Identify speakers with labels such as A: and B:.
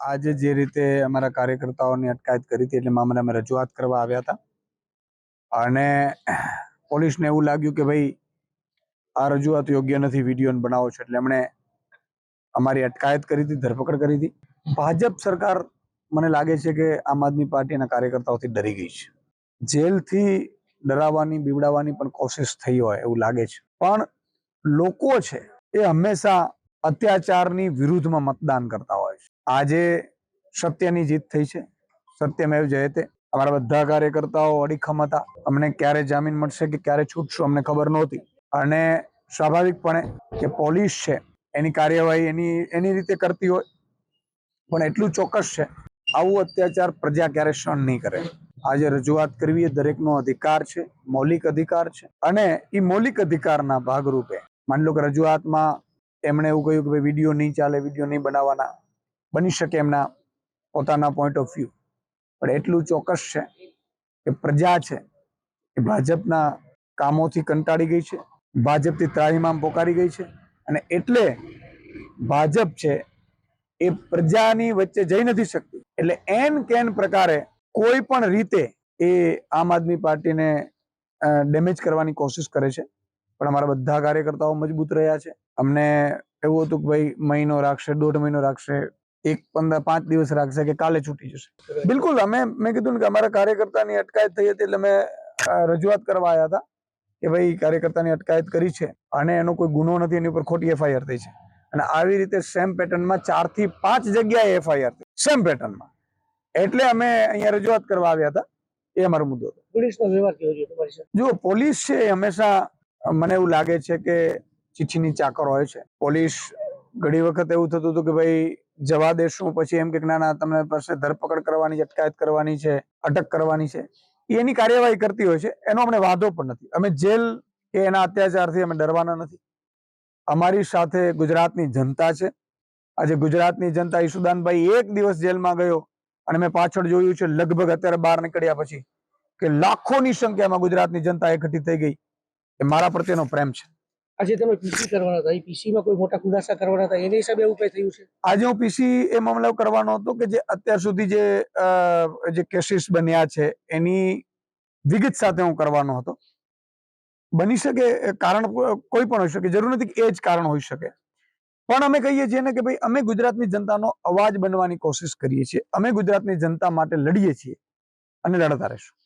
A: આજે જે રીતે અમારા કાર્યકર્તાઓની અટકાયત કરી હતી એટલે મામલે અમે રજૂઆત કરવા આવ્યા હતા અને પોલીસને એવું લાગ્યું કે ભાઈ આ રજૂઆત યોગ્ય નથી, વિડીયો બનાવો છો, એટલે એમણે અમારી અટકાયત કરી હતી, ધરપકડ કરી હતી. ભાજપ સરકાર મને લાગે છે કે આમ આદમી પાર્ટીના કાર્યકર્તાઓથી ડરી ગઈ છે. જેલથી ડરાવવાની બીવડાવવાની પણ કોશિશ થઈ હોય એવું લાગે છે, પણ લોકો છે એ હંમેશા અત્યાચારની વિરુદ્ધમાં મતદાન કરતા હોય છે. આજે સત્યની જીત થઈ છે, સત્યમેવ જયતે. અમારા બધા કાર્યકર્તાઓ અડીખમ હતા. અમને ક્યારે જામીન મળશે કે ક્યારે છૂટશું અમને ખબર નહોતી અને સ્વાભાવિકપણે કે પોલીસ છે એની કાર્યવાહી એની રીતે કરતી હોય, પણ એટલું ચોક્કસ છે આવું અત્યાચાર પ્રજા ક્યારે સહન નહીં કરે. આજે રજૂઆત કરવી એ દરેકનો અધિકાર છે, મૌલિક અધિકાર છે અને એ મૌલિક અધિકારના ભાગરૂપે માની લો કે રજૂઆતમાં એમણે એવું કહ્યું કે ભાઈ વિડીયો નહીં ચાલે, વિડીયો નહીં બનાવવાના, બની શકે એમના પોતાના પોઈન્ટ ઓફ વ્યૂ, પણ એટલું ચોક્કસ છે કે પ્રજા છે એ ભાજપના કામોથી કંટાળી ગઈ છે, ભાજપથી ત્રાહિમામ પોકારી ગઈ છે અને એટલે ભાજપ છે એ પ્રજાની વચ્ચે જઈ નથી શકતી. એટલે એન કેન પ્રકારે કોઈ પણ રીતે એ આમ આદમી પાર્ટીને ડેમેજ કરવાની કોશિશ કરે છે. પણ અમારા બધા કાર્યકર્તાઓ મજબૂત રહ્યા છે. અમને એવું હતું કે ભાઈ મહિનો રાખશે, 1.5 મહિનો રાખશે, 5 દિવસ રાખશે કે કાલે છૂટી જશે. બિલકુલ મેં કીધું ને કે અમારા કાર્યકર્તાની અટકાયત થઈ હતી એટલે અમે રજૂઆત કરવા આવ્યા હતા કે ભાઈ કાર્યકર્તાની અટકાયત કરી છે અને એનો કોઈ ગુનો નથી, એની ઉપર ખોટી એફઆઈઆર થઈ છે અને આવી રીતે સેમ પેટર્નમાં 4 થી 5 જગ્યાએ એફઆઈઆર થઈ સેમ પેટર્નમાં. એટલે અમે અહીંયા રજૂઆત કરવા આવ્યા હતા. એ અમારો મુદ્દો હતો.
B: પોલીસનો વ્યવહાર કેવો છે તમારી સાથે?
A: જો પોલીસ છે હંમેશા મને એવું લાગે છે કે ચીઠીની ચાકર હોય છે. પોલીસ ઘણી વખત એવું થતું હતું કે ભાઈ જવા દેશું, પછી એમ કે ના તમને પાસે ધરપકડ કરવાની છે, અટકાયત કરવાની છે, અટક કરવાની છે, એની કાર્યવાહી કરતી હોય છે. એનો અમને વાંધો પણ નથી. અમે જેલ કે એના અત્યાચારથી અમે ડરવાના નથી. અમારી સાથે ગુજરાતની જનતા છે. આજે ગુજરાતની જનતા, ઈશુદાનભાઈ એક દિવસ જેલમાં ગયો અને મેં પાછળ જોયું છે લગભગ અત્યારે બહાર નીકળ્યા પછી કે લાખોની સંખ્યામાં ગુજરાતની જનતા એકઠી થઈ ગઈ. એ મારા પ્રત્યેનો પ્રેમ છે.
B: આજે તમે પીસી કરવાના હતા, એ પીસીમાં કોઈ મોટા ખુલાસા કરવાના હતા, એની હિસાબે એવું કઈ થયું છે?
A: આજે હું પીસી એ મામલે કરવાનો હતો કે જે અત્યાર સુધી જે કેસીસ બન્યા છે એની વિગત સાથે હું કરવાનો હતો. બની શકે કારણ કોઈ પણ હોઈ શકે, જરૂર નથી કે એ જ કારણ હોઈ શકે, પણ અમે કહીએ છીએ ને કે ભાઈ અમે ગુજરાતની જનતાનો અવાજ બનવાની કોશિશ કરીએ છીએ. અમે ગુજરાતની જનતા માટે લડીએ છીએ અને લડતા રહીશું.